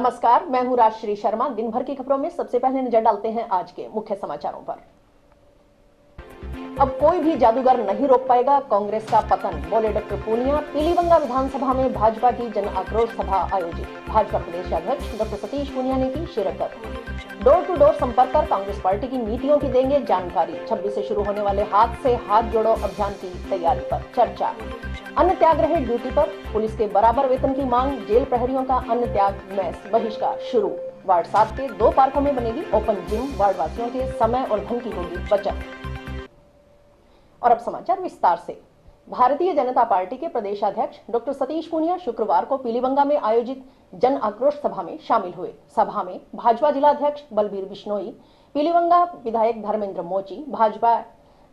नमस्कार, मैं हूं राजश्री शर्मा। दिन भर की खबरों में सबसे पहले नजर डालते हैं आज के मुख्य समाचारों पर। अब कोई भी जादूगर नहीं रोक पाएगा कांग्रेस का पतन, बोले डॉक्टर पूनिया। पीलीबंगा विधानसभा में भाजपा की जन आक्रोश सभा आयोजित। भाजपा प्रदेश अध्यक्ष डॉक्टर सतीश पूनिया ने की शिरकत। डोर टू डोर संपर्क कर कांग्रेस पार्टी की नीतियों की देंगे जानकारी। 26 से शुरू होने वाले हाथ से हाथ जोड़ो अभियान की तैयारी पर चर्चा। अन्न त्याग रहे ड्यूटी पर, पुलिस के बराबर वेतन की मांग। जेल प्रहरियों का अन्न त्याग मेस बहिष्कार शुरू। वार्ड 7 के 2 पार्कों में बनेगी ओपन जिम। वार्ड वासियों के समय और धन की होगी बचत। और अब समाचार विस्तार से। भारतीय जनता पार्टी के प्रदेश अध्यक्ष डॉक्टर सतीश पूनिया शुक्रवार को पीलीबंगा में आयोजित जन आक्रोश सभा में शामिल हुए। सभा में भाजपा जिला अध्यक्ष बलबीर बिश्नोई, पीलीबंगा विधायक धर्मेंद्र मोची, भाजपा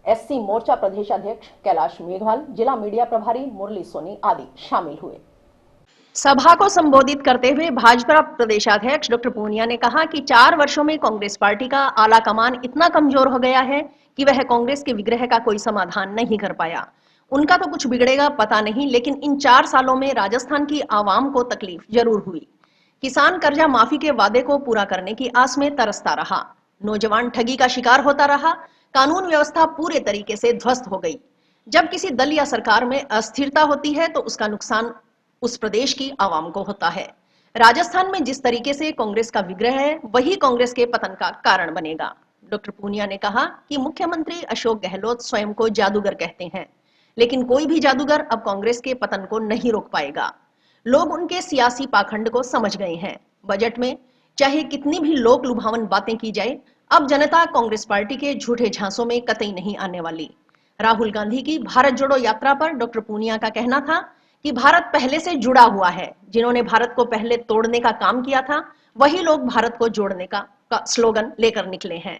एससी मोर्चा प्रदेश अध्यक्ष कैलाश मेघवाल, जिला मीडिया प्रभारी मुरली सोनी आदि शामिल हुए। सभा को संबोधित करते हुए भाजपा प्रदेशाध्यक्ष डॉक्टर पूनिया ने कहा कि 4 वर्षों में कांग्रेस पार्टी का आला कमान इतना कमजोर हो गया है कि वह कांग्रेस के विग्रह का कोई समाधान नहीं कर पाया। उनका तो कुछ बिगड़ेगा पता नहीं, लेकिन इन 4 सालों में राजस्थान की आवाम को तकलीफ जरूर हुई। किसान कर्जा माफी के वादे को पूरा करने की आस में तरसता रहा। नौजवान ठगी का शिकार होता रहा। कानून व्यवस्था पूरे तरीके से ध्वस्त हो गई। जब किसी दल या सरकार में अस्थिरता होती है तो उसका नुकसान उस प्रदेश की आवाम को होता है। राजस्थान में जिस तरीके से कांग्रेस का विग्रह है, वही कांग्रेस के पतन का कारण बनेगा। डॉक्टर पूनिया ने कहा कि मुख्यमंत्री अशोक गहलोत स्वयं को जादूगर कहते हैं, लेकिन कोई भी जादूगर अब कांग्रेस के पतन को नहीं रोक पाएगा। लोग उनके सियासी पाखंड को समझ गए हैं। बजट में चाहे कितनी भी लोक लुभावन बातें की जाए, अब जनता कांग्रेस पार्टी के झूठे झांसों में कतई नहीं आने वाली। राहुल गांधी की भारत जोड़ो यात्रा पर डॉक्टर पूनिया का कहना था कि भारत पहले से जुड़ा हुआ है। जिन्होंने भारत को पहले तोड़ने का काम किया था, वही लोग भारत को जोड़ने का स्लोगन लेकर निकले हैं।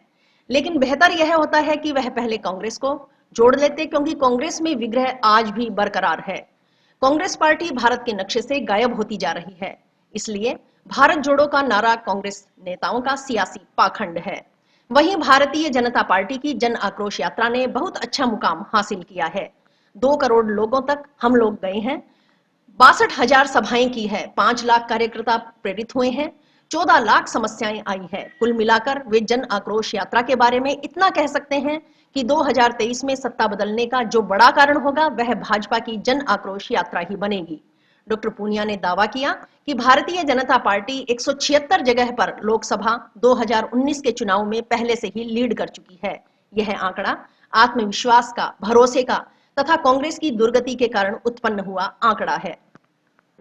लेकिन बेहतर यह होता है कि वह पहले कांग्रेस को जोड़ लेते, क्योंकि कांग्रेस में विग्रह आज भी बरकरार है। कांग्रेस पार्टी भारत के नक्शे से गायब होती जा रही है। इसलिए भारत जोड़ो का नारा कांग्रेस नेताओं का सियासी पाखंड है। वहीं भारतीय जनता पार्टी की जन आक्रोश यात्रा ने बहुत अच्छा मुकाम हासिल किया है। 2 करोड़ लोगों तक हम लोग गए हैं। 62,000 सभाएं की है। 5 लाख कार्यकर्ता प्रेरित हुए हैं। 14 लाख समस्याएं आई है। कुल मिलाकर वे जन आक्रोश यात्रा के बारे में इतना कह सकते हैं कि 2023 में सत्ता बदलने का जो बड़ा कारण होगा, वह भाजपा की जन आक्रोश यात्रा ही बनेगी। डॉक्टर पूनिया ने दावा किया कि भारतीय जनता पार्टी 176 जगह पर लोकसभा 2019 के चुनाव में पहले से ही लीड कर चुकी है। यह आंकड़ा आत्मविश्वास का, भरोसे का तथा कांग्रेस की दुर्गति के कारण उत्पन्न हुआ आंकड़ा है।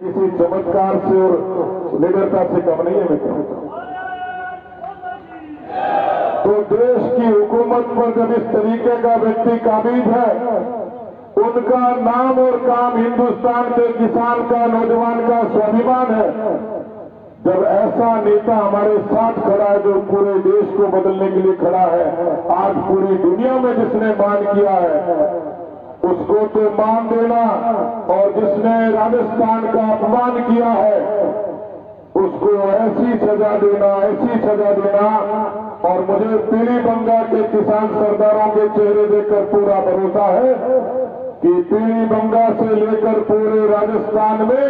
किसी चमत्कार से और निडरता से कम नहीं है मित्रों। तो देश की हुकूमत पर जब इस तरीके का व्यक्ति काबिज है, उनका नाम और काम हिंदुस्तान के किसान का, नौजवान का स्वाभिमान है। जब ऐसा नेता हमारे साथ खड़ा है, जो पूरे देश को बदलने के लिए खड़ा है, आज पूरी दुनिया में जिसने मान किया है, उसको तो मान देना, और जिसने राजस्थान का अपमान किया है उसको ऐसी सजा देना, ऐसी सजा देना। और मुझे पीलीबंगा के किसान सरदारों के चेहरे देखकर पूरा भरोसा है कि पीलीबंगा से लेकर पूरे राजस्थान में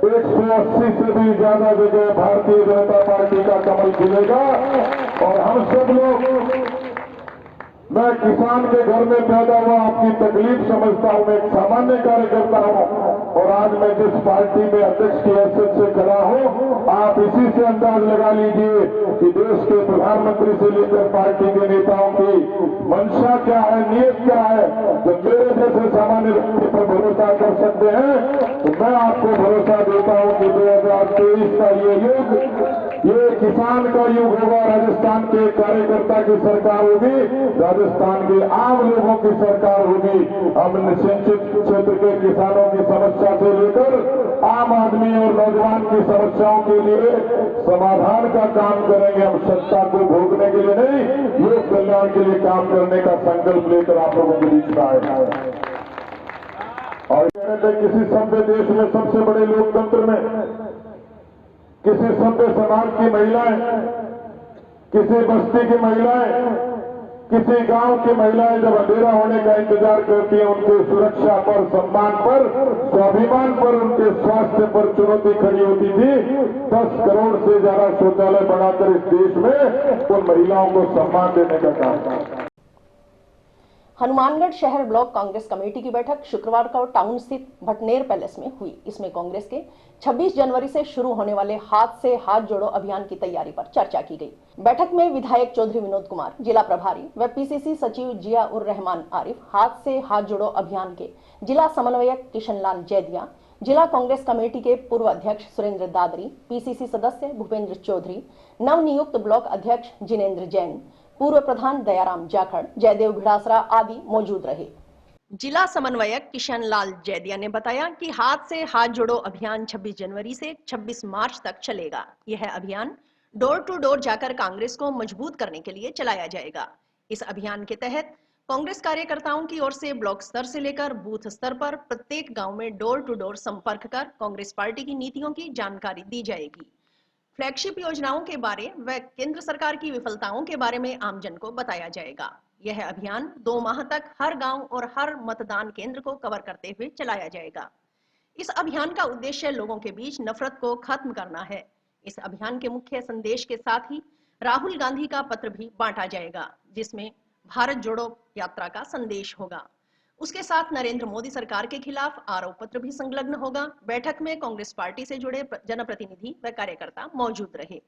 180 से भी ज्यादा जगह भारतीय जनता पार्टी का कमल खिलेगा। और हम सब लोग, मैं किसान के घर में पैदा हुआ, आपकी तकलीफ समझता हूं, मैं एक सामान्य कार्यकर्ता हूं, और आज मैं जिस पार्टी में अध्यक्ष की हैसियत से खड़ा हूं, आप इसी से अंदाज लगा लीजिए कि देश के प्रधानमंत्री से लेकर पार्टी के नेताओं की मंशा क्या है, नियत क्या है। जब मेरे जैसे सामान्य व्यक्ति पर भरोसा कर सकते हैं, तो मैं आपको भरोसा देता हूं कि 2023 का ये युग, ये किसान का युग होगा। राजस्थान के कार्यकर्ता की सरकार होगी, राजस्थान के आम लोगों की सरकार होगी। हम सिंचित क्षेत्र के किसानों की समस्या से लेकर आम आदमी और नौजवान की समस्याओं के लिए समाधान का काम करेंगे। हम सत्ता को भोगने के लिए नहीं, लोक कल्याण के लिए काम करने का संकल्प लेकर आप लोगों के बीच में आए। और किसी सभ्य देश में, सबसे बड़े लोकतंत्र में, किसी सभ्य समाज की महिलाएं, किसी बस्ती की महिलाएं, किसी गांव की महिलाएं जब अंधेरा होने का इंतजार करती हैं, उनके सुरक्षा पर, सम्मान पर, स्वाभिमान पर, उनके स्वास्थ्य पर चुनौती खड़ी होती थी। 10 करोड़ से ज्यादा शौचालय बनाकर इस देश में उन महिलाओं को सम्मान देने का काम था। हनुमानगढ़ शहर ब्लॉक कांग्रेस कमेटी की बैठक शुक्रवार को टाउन स्थित भटनेर पैलेस में हुई। इसमें कांग्रेस के 26 जनवरी से शुरू होने वाले हाथ से हाथ जोड़ो अभियान की तैयारी पर चर्चा की गई। बैठक में विधायक चौधरी विनोद कुमार, जिला प्रभारी व पीसीसी सचिव जिया उर रहमान आरिफ, हाथ से हाथ जोड़ो अभियान के जिला समन्वयक किशन लाल जैदिया, जिला कांग्रेस कमेटी के पूर्व अध्यक्ष सुरेंद्र दादरी, पीसीसी सदस्य भूपेंद्र चौधरी, नवनियुक्त ब्लॉक अध्यक्ष जिनेन्द्र जैन, पूर्व प्रधान दयाराम जाखड़, जयदेव भिड़ासरा आदि मौजूद रहे। जिला समन्वयक किशन लाल जैदिया ने बताया कि हाथ से हाथ जोड़ो अभियान 26 जनवरी से 26 मार्च तक चलेगा। यह अभियान डोर टू डोर जाकर कांग्रेस को मजबूत करने के लिए चलाया जाएगा। इस अभियान के तहत कांग्रेस कार्यकर्ताओं की ओर से ब्लॉक स्तर से लेकर बूथ स्तर पर प्रत्येक गांव में डोर टू डोर संपर्क कर कांग्रेस पार्टी की नीतियों की जानकारी दी जाएगी। फ्लैगशिप योजनाओं के बारे व केंद्र सरकार की विफलताओं के बारे में आमजन को बताया जाएगा। यह अभियान 2 माह तक हर गांव और हर मतदान केंद्र को कवर करते हुए चलाया जाएगा। इस अभियान का उद्देश्य लोगों के बीच नफरत को खत्म करना है। इस अभियान के मुख्य संदेश के साथ ही राहुल गांधी का पत्र भी बांटा जाएगा, जिसमें भारत जोड़ो यात्रा का संदेश होगा। उसके साथ नरेंद्र मोदी सरकार के खिलाफ आरोप पत्र भी संलग्न होगा। बैठक में कांग्रेस पार्टी से जुड़े जनप्रतिनिधि व कार्यकर्ता मौजूद रहे।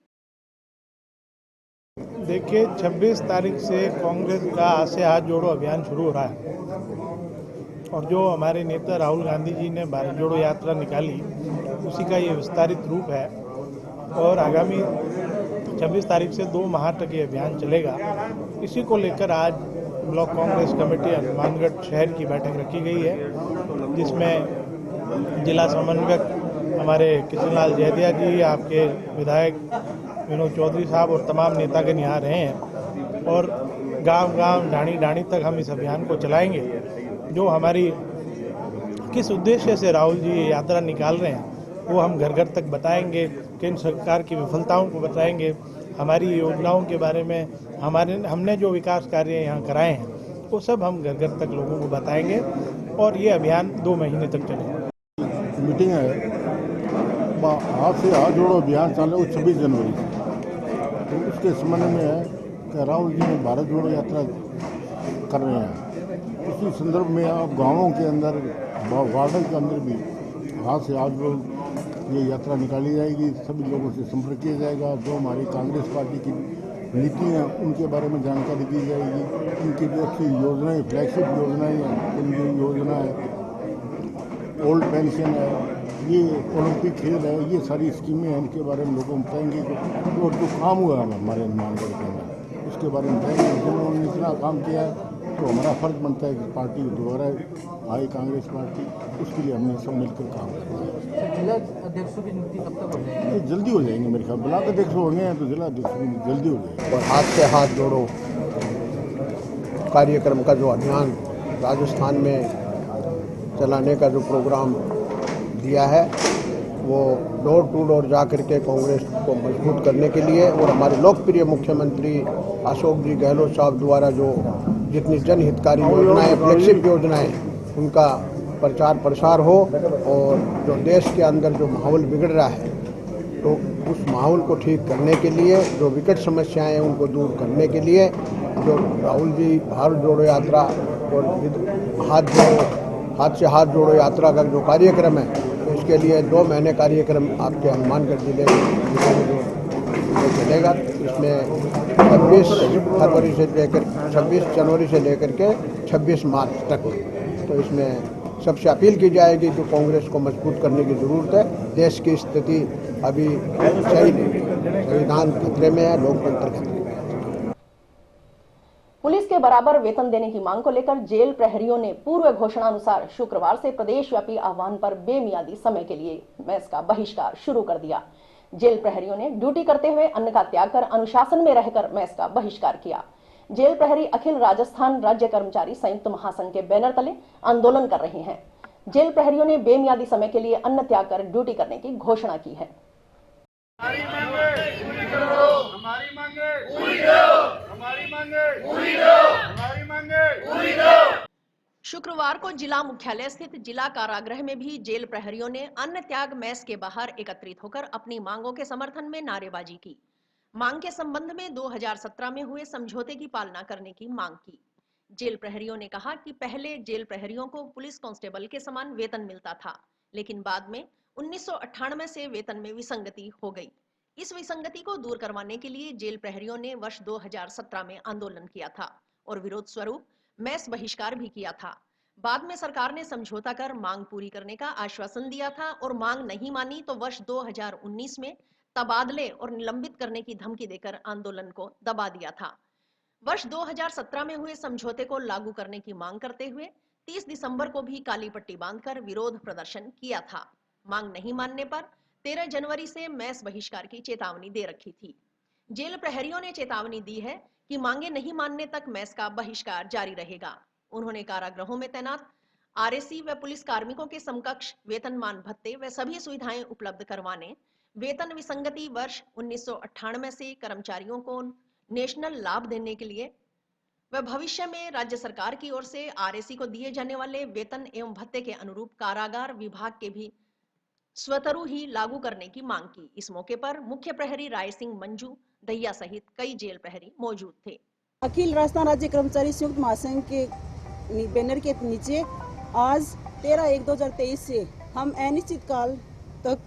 देखिए, 26 तारीख से कांग्रेस का हाथ से हाथ जोड़ो अभियान शुरू हो रहा है और जो हमारे नेता राहुल गांधी जी ने भारत जोड़ो यात्रा निकाली, उसी का ये विस्तारित रूप है और आगामी 26 तारीख से 2 माह तक ये अभियान चलेगा। इसी को लेकर आज ब्लॉक कांग्रेस कमेटी हनुमानगढ़ शहर की बैठक रखी गई है, जिसमें जिला समन्वयक हमारे किशन लाल जैदिया जी, आपके विधायक विनोद चौधरी साहब और तमाम नेतागण यहाँ रहे हैं और गांव-गांव, ढाणी-ढाणी तक हम इस अभियान को चलाएंगे। जो हमारी किस उद्देश्य से राहुल जी यात्रा निकाल रहे हैं वो हम घर घर तक बताएंगे, केंद्र सरकार की विफलताओं को बताएंगे, हमारी योजनाओं के बारे में, हमने जो विकास कार्य यहाँ कराए हैं वो सब हम घर घर तक लोगों को बताएंगे और ये अभियान 2 महीने तक चलेगा। मीटिंग है, हाथ से हाथ जोड़ो अभियान चालू 26 जनवरी से, तो उसके संबंध में है कि राहुल जी ने भारत जोड़ो यात्रा कर रहे हैं। इसी संदर्भ में अब गाँवों के अंदर, वार्डों के अंदर भी हाथ से हाथ जोड़ो ये यात्रा निकाली जाएगी। सभी लोगों से संपर्क किया जाएगा। जो हमारी कांग्रेस पार्टी की नीति हैं उनके बारे में जानकारी दी जाएगी। उनकी जो अच्छी योजनाएं, फ्लैगशिप योजनाएं हैं, केंद्रीय योजना है, ओल्ड पेंशन है, ये ओलंपिक खेल है, ये सारी स्कीमें हैं, इनके बारे में लोगों को बताएंगे। और जो काम हुआ है हमारे हनुमानगढ़ के अंदर, उसके बारे में बताएंगे। जब उन्होंने इतना काम किया है तो हमारा फर्ज बनता है कि पार्टी दोबारा आए कांग्रेस पार्टी, उसके लिए हमने सब मिलकर काम करना है। जिला अध्यक्षों की नियुक्ति कब तक हो जाएगी? ये जल्दी हो जाएंगे मेरे ख्याल। ब्लॉक अध्यक्ष हो गए हैं तो जिला अध्यक्ष जल्दी हो जाएगा। और हाथ से हाथ जोड़ो कार्यक्रम का जो अभियान राजस्थान में चलाने का जो प्रोग्राम दिया है, वो डोर टू डोर जा करके कांग्रेस को मजबूत करने के लिए और हमारे लोकप्रिय मुख्यमंत्री अशोक जी गहलोत साहब द्वारा जो जितनी जनहितकारी योजनाएं, फ्लैगशिप योजनाएं, उनका प्रचार प्रसार हो और जो देश के अंदर जो माहौल बिगड़ रहा है तो उस माहौल को ठीक करने के लिए, जो विकट समस्याएं हैं उनको दूर करने के लिए जो राहुल जी भारत जोड़ो यात्रा और हाथ से हाथ जोड़ो यात्रा का जो कार्यक्रम है, इसके लिए 2 महीने कार्यक्रम आपके हनुमानगढ़ जिले में चलेगा। इसमें 26 जनवरी से लेकर के 26 मार्च तक, तो इसमें सबसे अपील की जाएगी कि कांग्रेस को मजबूत करने की ज़रूरत है। देश की स्थिति अभी सही नहीं, संविधान खतरे में है, लोकतंत्र खतरे में है। पुलिस के बराबर वेतन देने की मांग को लेकर जेल प्रहरियों ने पूर्व घोषणा अनुसार शुक्रवार से प्रदेशव्यापी आह्वान पर बेमियादी समय के लिए मेस का बहिष्कार शुरू कर दिया। जेल प्रहरियों ने ड्यूटी करते हुए अन्न का त्याग कर अनुशासन में रहकर मेस का बहिष्कार किया। जेल प्रहरी अखिल राजस्थान राज्य कर्मचारी संयुक्त महासंघ के बैनर तले आंदोलन कर रहे हैं। जेल प्रहरियों ने बेमियादी समय के लिए अन्न त्याग कर ड्यूटी करने की घोषणा की है। हमारी मांगे पूरी करो, हमारी मांगे पूरी करो, हमारी मांगे पूरी करो। शुक्रवार को जिला मुख्यालय स्थित जिला कारागृह में भी जेल प्रहरियों ने अन्न त्याग मेस के बाहर एकत्रित होकर अपनी मांगों के समर्थन में नारेबाजी की। मांग के संबंध में 2017 में हुए समझौते की पालना करने की मांग की। जेल प्रहरियों ने कहा कि पहले जेल प्रहरियों को पुलिस कांस्टेबल के समान वेतन मिलता था, लेकिन बाद में 1998 से वेतन में विसंगति हो गई। इस विसंगति को दूर करवाने के लिए जेल प्रहरियों ने वर्ष 2017 में आंदोलन किया था और विरोध स्वरूप मैस बहिष्कार भी किया था। बाद में सरकार ने समझौता कर मांग पूरी करने का आश्वासन दिया था और मांग नहीं मानी तो वर्ष 2019 में तबादले और निलंबित करने की धमकी देकर आंदोलन को दबा दिया था। वर्ष 2017 में हुए समझौते को लागू करने की मांग करते हुए 30 दिसंबर को भी काली पट्टी बांधकर विरोध प्रदर्शन किया था। मांग नहीं मानने पर 13 जनवरी से मैस बहिष्कार की चेतावनी दे रखी थी। जेल प्रहरियों ने चेतावनी दी है कि मांगे नहीं मानने तक मैस का बहिष्कार जारी रहेगा। उन्होंने कारागृहों में तैनात आरएसी व पुलिस कार्मिकों के समकक्ष वेतनमान भत्ते व सभी सुविधाएं उपलब्ध करवाने, वेतन विसंगति वर्ष 1998 से कर्मचारियों को नेशनल लाभ देने के लिए व भविष्य में राज्य सरकार की ओर से आरएसी को दिए जाने वाले वेतन एवं भत्ते के अनुरूप कारागार विभाग के भी स्वतरू ही लागू करने की मांग की। इस मौके पर मुख्य प्रहरी राय सिंह मंजू दहिया सहित कई जेल प्रहरी मौजूद थे। अखिल राजस्थान राज्य कर्मचारी संयुक्त महासंघ के बैनर के नीचे आज 13/1/2023 से हम अनिश्चित काल तक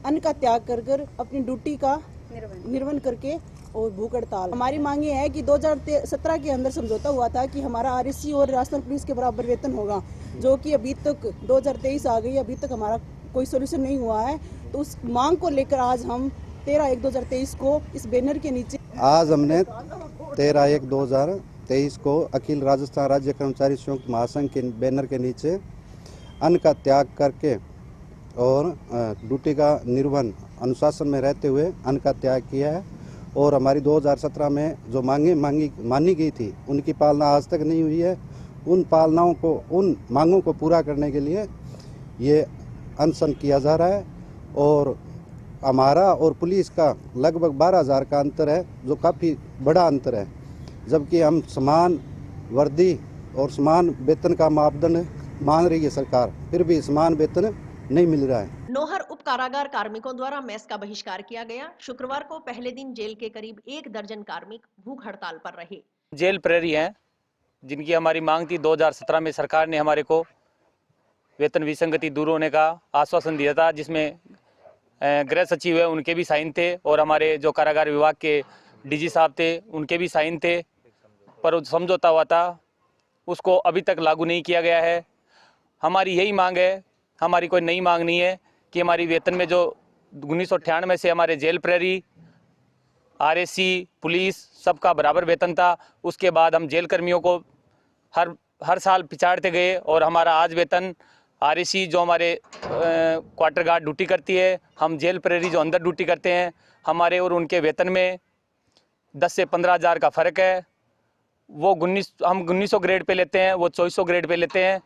अन्न का त्याग कर अपनी ड्यूटी का निर्वहन करके और भूख हड़ताल। हमारी मांग ये है कि 2017 के अंदर समझौता हुआ था कि हमारा आरएसी और राजस्थान पुलिस के बराबर वेतन होगा, जो कि अभी तक 2023 आ गई, अभी तक हमारा कोई सोल्यूशन नहीं हुआ है। तो उस मांग को लेकर आज हम 13/1/2023 को इस बैनर के नीचे आज हमने 13/1/2023 को अखिल राजस्थान राज्य कर्मचारी संयुक्त महासंघ के बैनर के नीचे अन्न का त्याग करके और ड्यूटी का निर्वहन अनुशासन में रहते हुए अन्न का त्याग किया है। और हमारी 2017 में जो मानी गई थी उनकी पालना आज तक नहीं हुई है। उन मांगों को पूरा करने के लिए ये अनशन किया जा रहा है। और हमारा और पुलिस का लगभग 12,000 का अंतर है, जो काफ़ी बड़ा अंतर है, जबकि हम समान वर्दी और समान वेतन का मापदंड मान रही है सरकार, फिर भी समान वेतन नहीं मिल रहा है। नोहर उप कारागार कार्मिकों द्वारा मैस का बहिष्कार किया गया। शुक्रवार को पहले दिन जेल के करीब 1 दर्जन कार्मिक भूख हड़ताल पर रहे। जेल प्रहरी हैं जिनकी हमारी मांग थी। 2017 में सरकार ने हमारे को वेतन विसंगति दूर होने का आश्वासन दिया था, जिसमें गृह सचिव है उनके भी साइन थे और हमारे जो कारागार विभाग के डीजी साहब थे उनके भी साइन थे, पर समझौता हुआ था उसको अभी तक लागू नहीं किया गया है। हमारी यही मांग है, हमारी कोई नई मांग नहीं है कि हमारी वेतन में जो 1998 से हमारे जेल प्रहरी, आरएसी, पुलिस सबका बराबर वेतन था, उसके बाद हम जेल कर्मियों को हर साल पिछाड़ते गए और हमारा आज वेतन आरएसी जो हमारे क्वार्टर गार्ड ड्यूटी करती है, हम जेल प्रहरी जो अंदर ड्यूटी करते हैं, हमारे और उनके वेतन में 10 से 15,000 का फ़र्क है। वो हम 1900 ग्रेड पे लेते हैं, वो 2400 ग्रेड पे लेते हैं।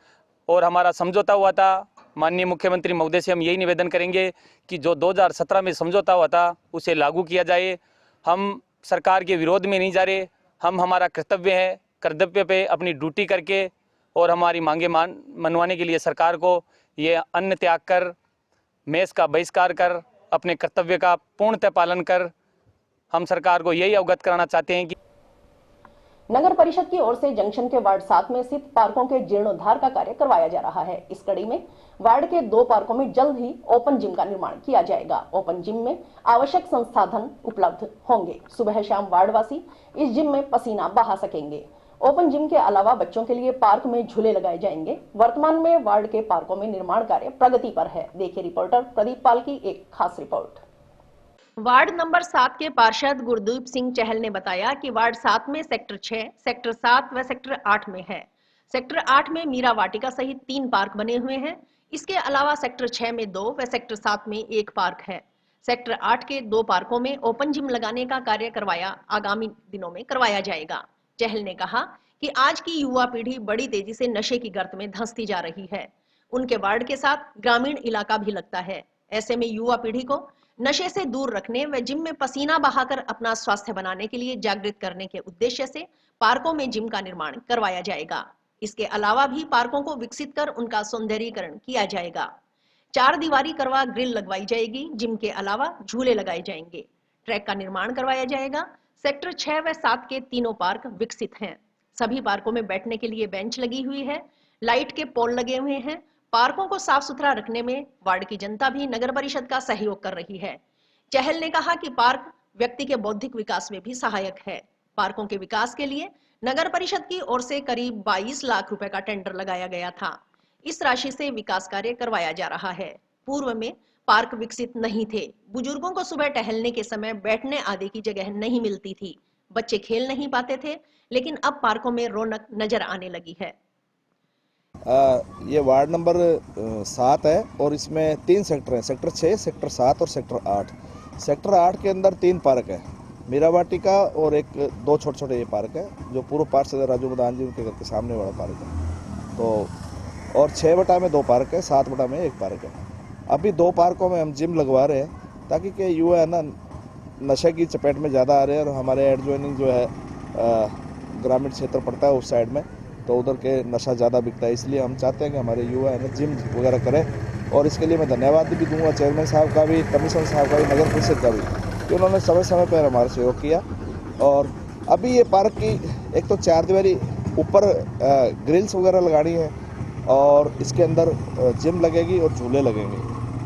और हमारा समझौता हुआ था, माननीय मुख्यमंत्री महोदय से हम यही निवेदन करेंगे कि जो 2017 में समझौता हुआ था उसे लागू किया जाए। हम सरकार के विरोध में नहीं जा रहे, हम हमारा कर्तव्य पे अपनी ड्यूटी करके और हमारी मांगे मनवाने के लिए सरकार को ये अन्न त्याग कर, मेस का बहिष्कार कर, अपने कर्तव्य का पूर्णतः पालन कर हम सरकार को यही अवगत कराना चाहते हैं कि नगर परिषद की ओर से जंक्शन के वार्ड 7 में स्थित पार्कों के जीर्णोद्धार का कार्य करवाया जा रहा है। इस कड़ी में वार्ड के 2 पार्कों में जल्द ही ओपन जिम का निर्माण किया जाएगा। ओपन जिम में आवश्यक संसाधन उपलब्ध होंगे। सुबह शाम वार्डवासी इस जिम में पसीना बहा सकेंगे। ओपन जिम के अलावा बच्चों के लिए पार्क में झूले लगाए जाएंगे। वर्तमान में वार्ड के पार्कों में निर्माण कार्य प्रगति पर है। देखिए रिपोर्टर प्रदीप पाल की एक खास रिपोर्ट। वार्ड नंबर 7 के पार्षद गुरदीप सिंह चहल ने बताया कि वार्ड 7 में सेक्टर 6, सेक्टर 7 व सेक्टर 8 में है। सेक्टर 8 में मीरा वाटिका सहित 3 पार्क बने हुए हैं। इसके अलावा सेक्टर 6 में 2 व सेक्टर 7 में 1 पार्क है। सेक्टर 8 के 2 पार्कों में ओपन जिम लगाने का कार्य आगामी दिनों में करवाया जाएगा। चहल ने कहा कि आज की युवा पीढ़ी बड़ी तेजी से नशे की गर्त में धंसती जा रही है। उनके वार्ड के साथ ग्रामीण इलाका भी लगता है। ऐसे में युवा पीढ़ी को नशे से दूर रखने व जिम में पसीना बहाकर अपना स्वास्थ्य बनाने के लिए जागृत करने के उद्देश्य से पार्कों में जिम का निर्माण करवाया जाएगा। इसके अलावा भी पार्कों को विकसित कर उनका सौंदर्यीकरण किया जाएगा। 4 दीवारी करवा ग्रिल लगवाई जाएगी। जिम के अलावा झूले लगाए जाएंगे। ट्रैक का निर्माण करवाया जाएगा। सेक्टर 6 व 7 के तीनों पार्क विकसित हैं। सभी पार्कों में बैठने के लिए बेंच लगी हुई है। लाइट के पोल लगे हुए हैं। पार्कों को साफ सुथरा रखने में वार्ड की जनता भी नगर परिषद का सहयोग कर रही है। चहल ने कहा कि पार्क व्यक्ति के बौद्धिक विकास में भी सहायक है। पार्कों के विकास के लिए नगर परिषद की ओर से करीब 22 लाख रुपए का टेंडर लगाया गया था। इस राशि से विकास कार्य करवाया जा रहा है। पूर्व में पार्क विकसित नहीं थे। बुजुर्गों को सुबह टहलने के समय बैठने आदि की जगह नहीं मिलती थी। बच्चे खेल नहीं पाते थे, लेकिन अब पार्कों में रौनक नजर आने लगी है। ये वार्ड नंबर 7 है और इसमें 3 सेक्टर हैं, सेक्टर 6, सेक्टर 7 और सेक्टर 8। सेक्टर 8 के अंदर 3 पार्क है, मीरा वाटिका और 2 छोटे छोटे ये पार्क है जो पूर्व पार्षद राजू मदान जी उनके घर के सामने वाला पार्क है। तो और 6 बटा में 2 पार्क है, 7 बटा में 1 पार्क है। अभी 2 पार्कों में हम जिम लगवा रहे हैं ताकि के युवा है ना नशे की चपेट में ज़्यादा आ रहे हैं और हमारे एडजॉइनिंग जो है ग्रामीण क्षेत्र पड़ता है उस साइड में, तो उधर के नशा ज़्यादा बिकता है। इसलिए हम चाहते हैं कि हमारे युवा है ना जिम वगैरह करें और इसके लिए मैं धन्यवाद भी दूंगा चेयरमैन साहब का भी, कमिश्नर साहब का भी, नगर परिषद का भी, कि उन्होंने समय समय पर हमारा सहयोग किया। और अभी ये पार्क की एक तो 4 दीवारी ऊपर ग्रिल्स वगैरह लगानी है और इसके अंदर जिम लगेगी और झूले लगेंगे।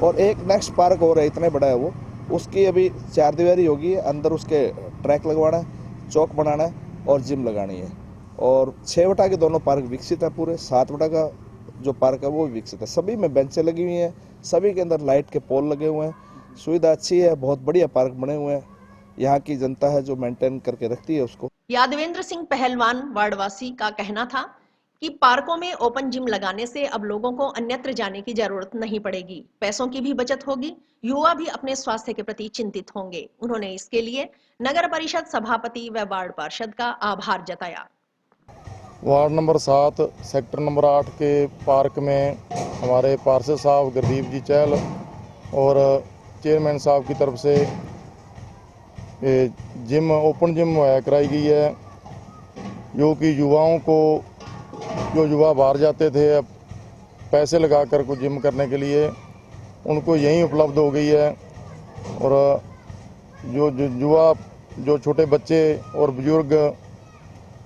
और एक नेक्स्ट पार्क हो रहा है, इतना बड़ा है वो, उसकी अभी 4 दीवारी होगी, अंदर उसके ट्रैक लगवाना है, चौक बनाना है और जिम लगानी है। और 6 बटा के दोनों पार्क विकसित है पूरे, 7 बटा का जो पार्क है वो भी विकसित है। सभी में बेंचें लगी हुई हैं, सभी के अंदर लाइट के पोल लगे हुए हैं, सुविधा अच्छी है, बहुत बढ़िया पार्क बने हुए हैं। यहाँ की जनता है जो मेंटेन करके रखती है उसको। यादवेंद्र सिंह पहलवान वार्डवासी का कहना था कि पार्कों में ओपन जिम लगाने से अब लोगों को अन्यत्र जाने की जरूरत नहीं पड़ेगी, पैसों की भी बचत होगी, युवा भी अपने स्वास्थ्य के प्रति चिंतित होंगे। उन्होंने इसके लिए नगर परिषद सभापति व वार्ड पार्षद का आभार जताया। वार्ड नंबर 7 सेक्टर नंबर 8 के पार्क में हमारे पार्षद साहब गुरदीप जी चहल और चेयरमैन साहब की तरफ से जिम ओपन जिम कराई गई है, जो कि युवाओं को, जो युवा बाहर जाते थे अब पैसे लगाकर को जिम करने के लिए, उनको यहीं उपलब्ध हो गई है। और जो युवा, जो छोटे बच्चे और बुजुर्ग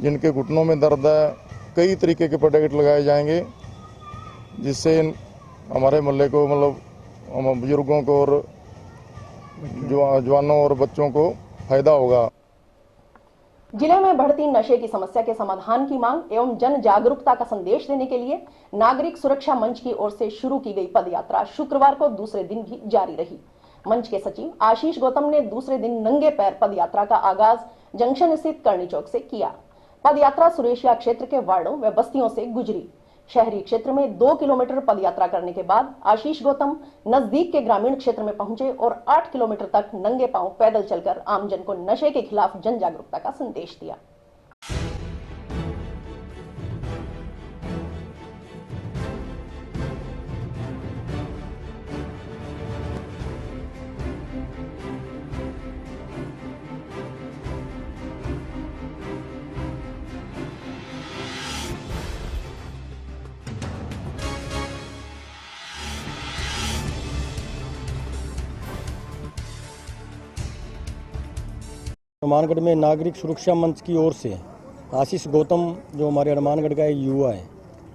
जिनके घुटनों में दर्द है, कई तरीके के प्रोडक्ट लगाए जाएंगे जिससे हमारे मोहल्ले को, मतलब बुजुर्गों को और जवानों और बच्चों को फायदा होगा। जिले में बढ़ती नशे की समस्या के समाधान की मांग एवं जन जागरूकता का संदेश देने के लिए नागरिक सुरक्षा मंच की ओर से शुरू की गई पदयात्रा शुक्रवार को दूसरे दिन भी जारी रही। मंच के सचिव आशीष गौतम ने दूसरे दिन नंगे पैर पदयात्रा का आगाज जंक्शन स्थित करनी चौक से किया। पदयात्रा सुरेशिया क्षेत्र के वार्डों व बस्तियों से गुजरी। शहरी क्षेत्र में 2 किलोमीटर पदयात्रा करने के बाद आशीष गौतम नजदीक के ग्रामीण क्षेत्र में पहुंचे और 8 किलोमीटर तक नंगे पांव पैदल चलकर आमजन को नशे के खिलाफ जन जागरूकता का संदेश दिया। हनुमानगढ़ में नागरिक सुरक्षा मंच की ओर से आशीष गौतम, जो हमारे हनुमानगढ़ का एक युवा है,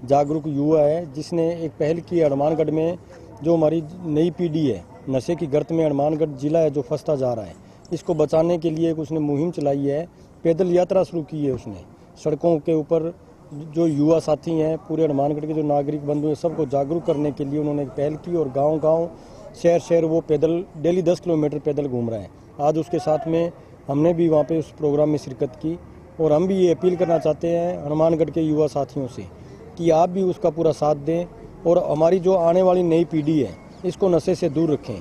जागरूक युवा है, जिसने एक पहल की हनुमानगढ़ में। जो हमारी नई पीढ़ी है, नशे की गर्त में हनुमानगढ़ जिला है जो फंसता जा रहा है, इसको बचाने के लिए उसने मुहिम चलाई है, पैदल यात्रा शुरू की है उसने। सड़कों के ऊपर जो युवा साथी हैं, पूरे हनुमानगढ़ के जो नागरिक बंधु हैं, सबको जागरूक करने के लिए उन्होंने एक पहल की और गाँव-गाँव, शहर वो पैदल डेली 10 किलोमीटर पैदल घूम रहे हैं। आज उसके साथ में हमने भी वहाँ पे उस प्रोग्राम में शिरकत की और हम भी ये अपील करना चाहते हैं हनुमानगढ़ के युवा साथियों से कि आप भी उसका पूरा साथ दें और हमारी जो आने वाली नई पीढ़ी है इसको नशे से दूर रखें।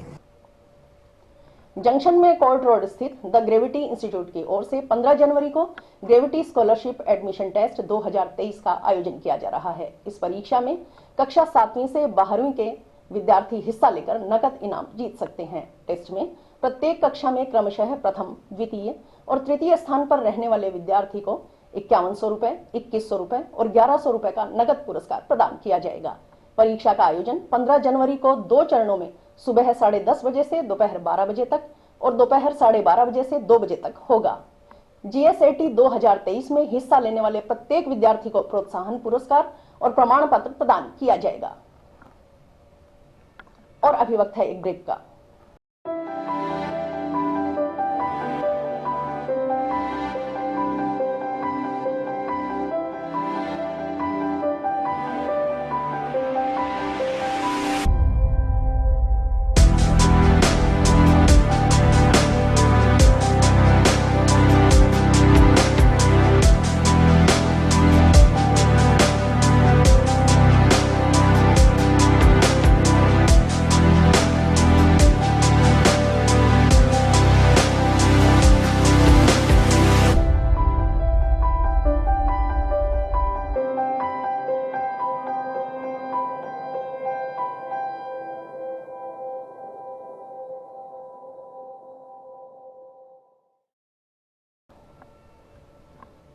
जंक्शन में कोर्ट रोड स्थित द ग्रेविटी इंस्टीट्यूट की ओर से 15 जनवरी को ग्रेविटी स्कॉलरशिप एडमिशन टेस्ट 2023 का आयोजन किया जा रहा है। इस परीक्षा में कक्षा 7वीं से 12वीं के विद्यार्थी हिस्सा लेकर नकद इनाम जीत सकते हैं। टेस्ट में प्रत्येक कक्षा में क्रमशः प्रथम, द्वितीय और तृतीय स्थान पर रहने वाले विद्यार्थी को 5100 रुपए, 2100 रुपए और 1100 रुपए का नगद पुरस्कार प्रदान किया जाएगा। परीक्षा का आयोजन 15 जनवरी को 2 चरणों में सुबह 10:30 बजे से दोपहर 12 बजे तक और दोपहर 12:30 बजे से 2 बजे तक होगा। GSAT 2023 में हिस्सा लेने वाले प्रत्येक विद्यार्थी को प्रोत्साहन पुरस्कार और प्रमाण पत्र प्रदान किया जाएगा। और अभी वक्त है एक ब्रेक का।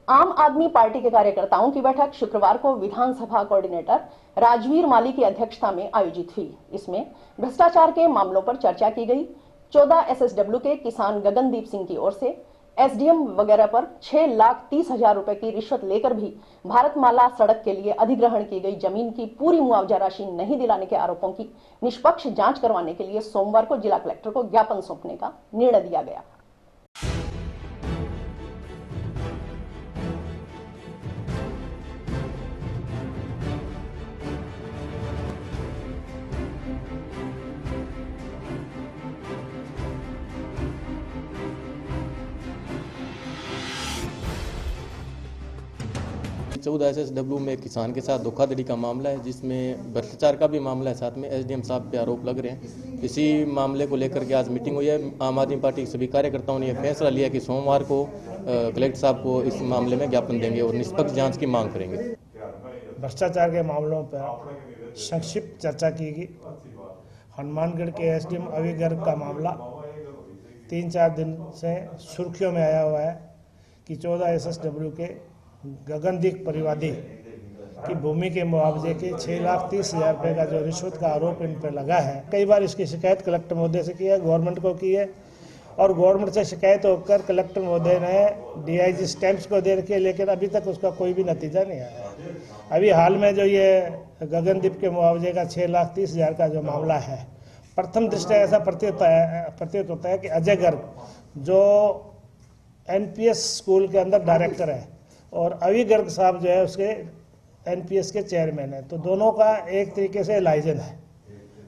आम आदमी पार्टी के कार्यकर्ताओं की बैठक शुक्रवार को विधानसभा कोऑर्डिनेटर राजवीर माली की अध्यक्षता में आयोजित हुई। इसमें भ्रष्टाचार के मामलों पर चर्चा की गई। 14 SSW के किसान गगनदीप सिंह की ओर से SDM वगैरह पर 6,30,000 रुपए की रिश्वत लेकर भी भारतमाला सड़क के लिए अधिग्रहण की गई जमीन की पूरी मुआवजा राशि नहीं दिलाने के आरोपों की निष्पक्ष जांच करवाने के लिए सोमवार को जिला कलेक्टर को ज्ञापन सौंपने का निर्णय दिया गया। चौदह SSW में किसान के साथ धोखाधड़ी का मामला है, जिसमें भ्रष्टाचार का भी मामला है, साथ में SDM साहब पे आरोप लग रहे हैं। इसी मामले को लेकर के आज मीटिंग हुई है। आम आदमी पार्टी के सभी कार्यकर्ताओं ने यह फैसला लिया कि सोमवार को कलेक्टर साहब को इस मामले में ज्ञापन देंगे और निष्पक्ष जांच की मांग करेंगे। भ्रष्टाचार के मामलों पर संक्षिप्त चर्चा की गई। हनुमानगढ़ के SDM अवि गर्ग का मामला 3-4 दिन से सुर्खियों में आया हुआ है कि 14 SSW के गगनदीप परिवादी की भूमि के मुआवजे के 6,30,000 रुपये का जो रिश्वत का आरोप इन पर लगा है। कई बार इसकी शिकायत कलेक्टर महोदय से की है, गवर्नमेंट को की है और गवर्नमेंट से शिकायत होकर कलेक्टर महोदय ने DIG स्टैंप्स को दे रखी है, लेकिन अभी तक उसका कोई भी नतीजा नहीं आया है। अभी हाल में जो ये गगनदीप के मुआवजे का 6,30,000 का जो मामला है, प्रथम दृष्टया ऐसा प्रतीत होता है कि अजय गर्ग जो NPS स्कूल के अंदर डायरेक्टर है और अवि गर्ग साहब जो है उसके NPS के चेयरमैन है, तो दोनों का एक तरीके से लाइजन है।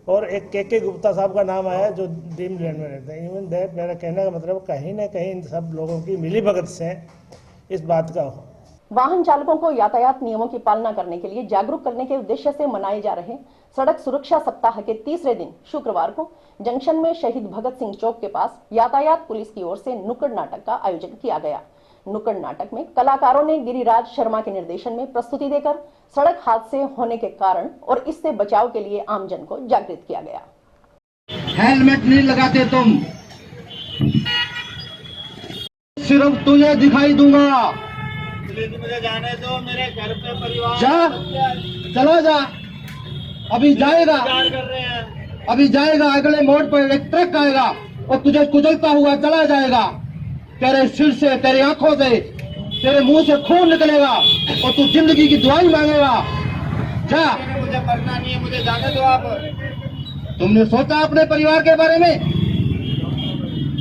और एक KK गुप्ता साहब का नाम आया जो ड्रीम लैंड में रहते हैं। इवन दैट मेरा कहने का मतलब कहीं ना कहीं इन सब लोगों की मिलीभगत से इस बात का हो। वाहन चालकों को यातायात नियमों की पालना करने के लिए जागरूक करने के उद्देश्य से मनाए जा रहे सड़क सुरक्षा सप्ताह के तीसरे दिन शुक्रवार को जंक्शन में शहीद भगत सिंह चौक के पास यातायात पुलिस की ओर से नुक्कड़ नाटक का आयोजन किया गया। नुक्कड़ नाटक में कलाकारों ने गिरिराज शर्मा के निर्देशन में प्रस्तुति देकर सड़क हादसे होने के कारण और इससे बचाव के लिए आमजन को जागृत किया गया। हेलमेट नहीं लगाते तुम, सिर्फ तुझे दिखाई दूंगा। मुझे जाने दो, मेरे घर पे परिवार जा, चला जा। अभी जाएगा, अभी जाएगा, अगले मोड़ पर एक ट्रक आएगा और तुझे कुचलता हुआ चला जाएगा। तेरे सिर से, तेरी आंखों से, तेरे मुंह से खून निकलेगा और तू जिंदगी की दुआई मांगेगा। जा, मुझे मरना नहीं है, मुझे जाने दो आप। तुमने सोचा अपने परिवार के बारे में?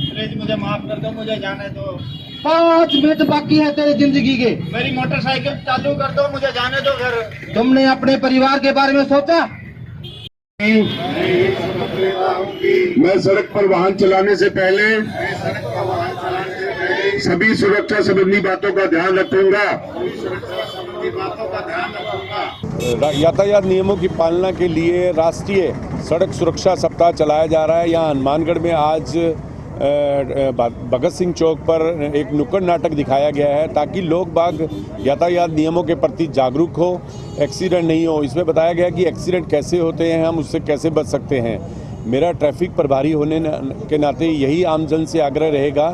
प्लीज मुझे माफ कर दो, मुझे जाने दो। 5 मिनट बाकी है तेरे जिंदगी के। मेरी मोटरसाइकिल चालू कर दो, मुझे जाने दो घर। तुमने अपने परिवार के बारे में सोचा? मैं सड़क पर वाहन चलाने से पहले सभी सुरक्षा संबंधी बातों का ध्यान रखूंगा। यातायात नियमों की पालना के लिए राष्ट्रीय सड़क सुरक्षा सप्ताह चलाया जा रहा है। यहाँ हनुमानगढ़ में आज भगत सिंह चौक पर एक नुक्कड़ नाटक दिखाया गया है ताकि लोग बाग यातायात नियमों के प्रति जागरूक हो, एक्सीडेंट नहीं हो। इसमें बताया गया कि एक्सीडेंट कैसे होते हैं, हम उससे कैसे बच सकते हैं। मेरा ट्रैफिक प्रभारी होने के नाते यही आमजन से आग्रह रहेगा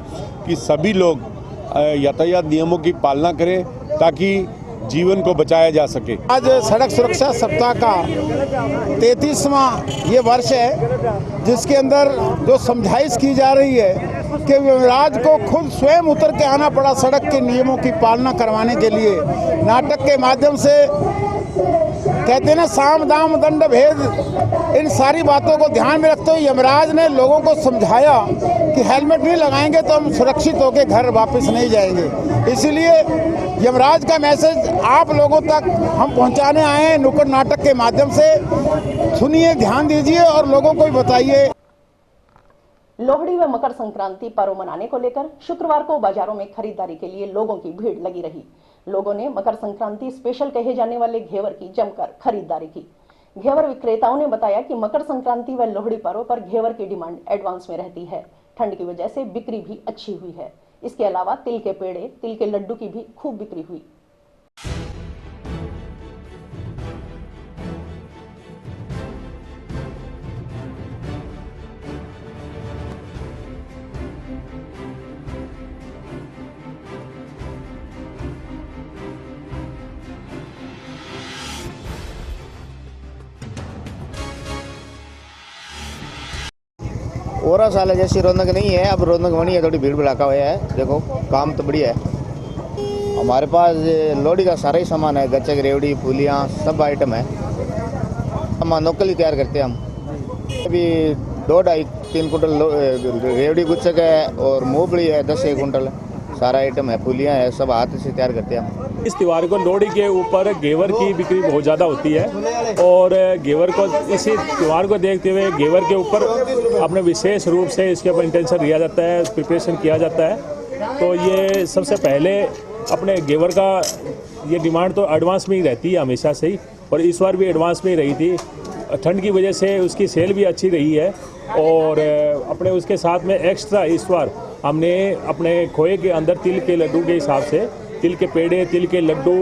कि सभी लोग यातायात नियमों की पालना करें ताकि जीवन को बचाया जा सके। आज सड़क सुरक्षा सप्ताह का 33वां ये वर्ष है, जिसके अंदर जो समझाइश की जा रही है कि यमराज को खुद स्वयं उतर के आना पड़ा सड़क के नियमों की पालना करवाने के लिए। नाटक के माध्यम से कहते हैं ना, साम दाम दंड भेद, इन सारी बातों को ध्यान में रखते हुए यमराज ने लोगों को समझाया कि हेलमेट नहीं लगाएंगे तो हम सुरक्षित होकर घर वापस नहीं जाएंगे। इसीलिए यमराज का मैसेज आप लोगों तक हम पहुंचाने आए हैं नुक्कड़ नाटक के माध्यम से। सुनिए, ध्यान दीजिए और लोगों को भी बताइए। लोहड़ी व मकर संक्रांति पर्व मनाने को लेकर शुक्रवार को बाजारों में खरीदारी के लिए लोगों की भीड़ लगी रही। लोगों ने मकर संक्रांति स्पेशल कहे जाने वाले घेवर की जमकर खरीदारी की। घेवर विक्रेताओं ने बताया कि मकर संक्रांति व लोहड़ी पर्व पर घेवर की डिमांड एडवांस में रहती है। ठंड की वजह से बिक्री भी अच्छी हुई है। इसके अलावा तिल के पेड़े, तिल के लड्डू की भी खूब बिक्री हुई। और साल जैसी रौनक नहीं है, अब रौनक बनी है, थोड़ी भीड़ भड़ाका हुआ है। देखो काम तो बढ़िया है। हमारे पास लोहड़ी का सारा ही सामान है, गच्चक, रेवड़ी, फूलियाँ, सब आइटम है। हम नोकल ही तैयार करते हैं। हम अभी 2-2.5-3 कुंटल रेवड़ी गुच्छक है और मूंगफली है 10-1 कुंटल, सारा आइटम है, फूलियाँ है, सब हाथ से तैयार करते हैं हम। इस त्यौहार को लोहड़ी के ऊपर घेवर की बिक्री बहुत ज़्यादा होती है और घेवर को, इसी त्यौहार को देखते हुए घेवर के ऊपर अपने विशेष रूप से इसके ऊपर इंटेंशन लिया जाता है, प्रिपरेशन किया जाता है। तो ये सबसे पहले अपने घेवर का ये डिमांड तो एडवांस में ही रहती है हमेशा से ही, और इस बार भी एडवांस में ही रही थी। ठंड की वजह से उसकी सेल भी अच्छी रही है और अपने उसके साथ में एक्स्ट्रा इस बार हमने अपने खोए के अंदर तिल के लड्डू के हिसाब से तिल के पेड़े, तिल के लड्डू,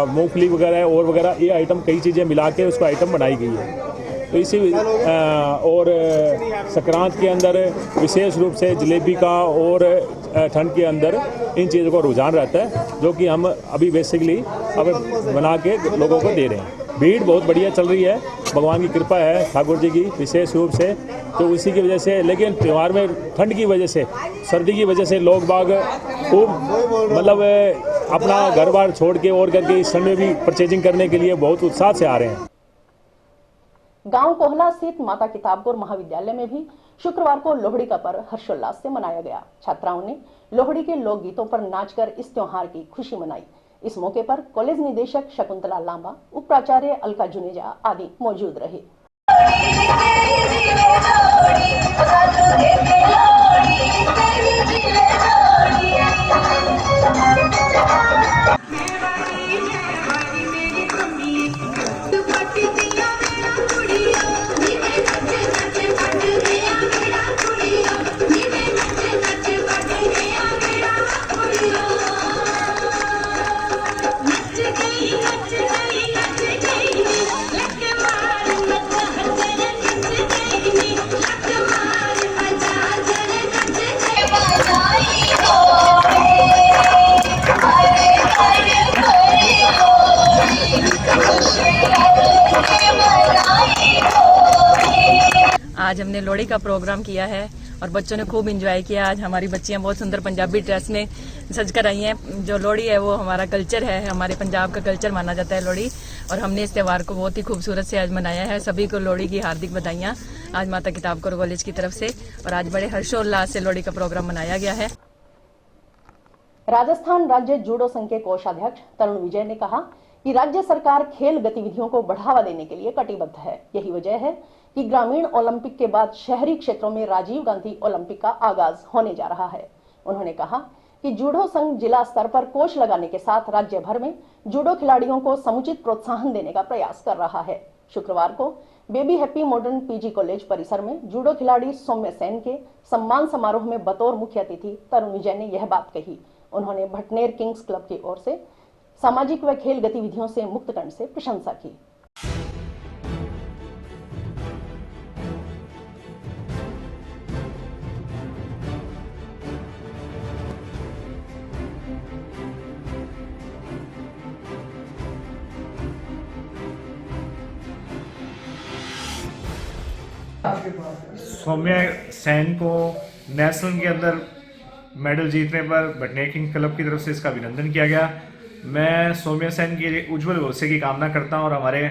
मूंगफली वगैरह और वगैरह ये आइटम, कई चीज़ें मिला के उसको आइटम बनाई गई है। तो इसी और संक्रांत के अंदर विशेष रूप से जलेबी का और ठंड के अंदर इन चीज़ों को रुझान रहता है, जो कि हम अभी बेसिकली अब बना के लोगों को दे रहे हैं। भीड़ बहुत बढ़िया चल रही है, भगवान की कृपा है ठाकुर जी की विशेष रूप से, तो उसी की वजह से। लेकिन त्यौहार में ठंड की वजह से, सर्दी की वजह से लोग बाग खूब मतलब अपना घर बार छोड़ के और करके इस ठंड में भी परचेजिंग करने के लिए बहुत उत्साह से आ रहे हैं। गांव कोहला स्थित माता किताबपुर महाविद्यालय में भी शुक्रवार को लोहड़ी का पर्व हर्षोल्लास से मनाया गया। छात्राओं ने लोहड़ी के लोकगीतों पर नाचकर इस त्योहार की खुशी मनाई। इस मौके पर कॉलेज निदेशक शकुंतला लांबा, उप प्राचार्य अलका जुनेजा आदि मौजूद रहे। आज हमने लोहड़ी का प्रोग्राम किया है और बच्चों ने खूब एंजॉय किया। आज हमारी बच्चियां बहुत सुंदर पंजाबी ड्रेस में सज कर आई हैं। जो लोहड़ी है वो हमारा कल्चर है, हमारे पंजाब का कल्चर माना जाता है लोहड़ी, और हमने इस त्यौहार को बहुत ही खूबसूरत से आज मनाया है। सभी को लोहड़ी की हार्दिक बधाइयाँ आज माता किताबपुर कॉलेज की तरफ से, और आज बड़े हर्षोल्लास से लोहड़ी का प्रोग्राम मनाया गया है। राजस्थान राज्य जूडो संघ के कोषाध्यक्ष तरुण विजय ने कहा कि राज्य सरकार खेल गतिविधियों को बढ़ावा देने के लिए कटिबद्ध है। यही वजह है कि ग्रामीण ओलंपिक के बाद शहरी क्षेत्रों में राजीव गांधी ओलंपिक का आगाज होने जा रहा है। उन्होंने कहा कि जूडो संघ जिला स्तर पर कोच लगाने के साथ राज्य भर में जूडो खिलाड़ियों को समुचित प्रोत्साहन देने का प्रयास कर रहा है। शुक्रवार को baby happy modern PG college परिसर में जूडो खिलाड़ी सौम्य सेन के सम्मान समारोह में बतौर मुख्य अतिथि तरुण विजय ने यह बात कही। उन्होंने भटनेर किंग्स क्लब की ओर से सामाजिक व खेल गतिविधियों से मुक्त कंठ से प्रशंसा की। सौम्या सेन को नेशनल के अंदर मेडल जीतने पर बटनिया किंग क्लब की तरफ से इसका अभिनंदन किया गया। मैं सौम्या सेन के उज्जवल भविष्य की कामना करता हूं और हमारे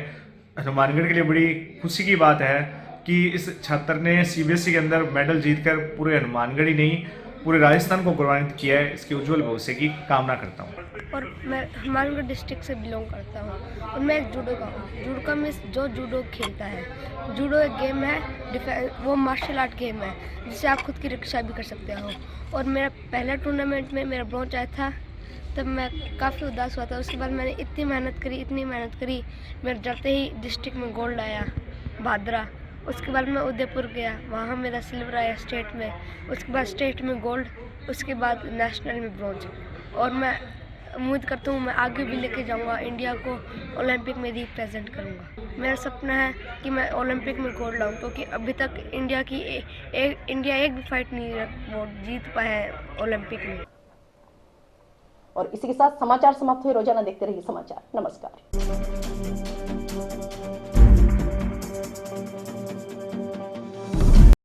हनुमानगढ़ के लिए बड़ी खुशी की बात है कि इस छात्र ने सीबीएसई के अंदर मेडल जीतकर पूरे हनुमानगढ़ ही नहीं पूरे राजस्थान को गौरवान्वित किया है। इसके उज्जवल भविष्य की कामना करता हूँ। और मैं हनुमानगढ़ डिस्ट्रिक्ट से बिलोंग करता हूँ और मैं एक जूडो का हूँ। जूडो का में जो जूडो खेलता है, जूडो एक गेम है, वो मार्शल आर्ट गेम है जिससे आप खुद की रक्षा भी कर सकते हो। और मेरा पहला टूर्नामेंट में मेरा ब्रॉन्ज आया था, तब मैं काफ़ी उदास हुआ था। उसके बाद मैंने इतनी मेहनत करी, मेरे जाते ही डिस्ट्रिक्ट में गोल्ड आया भादरा। उसके बाद मैं उदयपुर गया, वहाँ मेरा सिल्वर आया स्टेट में, उसके बाद स्टेट में गोल्ड, उसके बाद नेशनल में ब्रॉन्ज। और मैं उम्मीद करता हूँ मैं आगे भी लेके जाऊँगा, इंडिया को ओलंपिक में रिप्रेजेंट करूँगा। मेरा सपना है कि मैं ओलंपिक में गोल्ड लाऊँ, क्योंकि अभी तक इंडिया एक भी फाइट नहीं वो जीत पाया है ओलंपिक में। और इसी के साथ समाचार समाप्त हुए। रोजाना देखते रहिए समाचार। नमस्कार।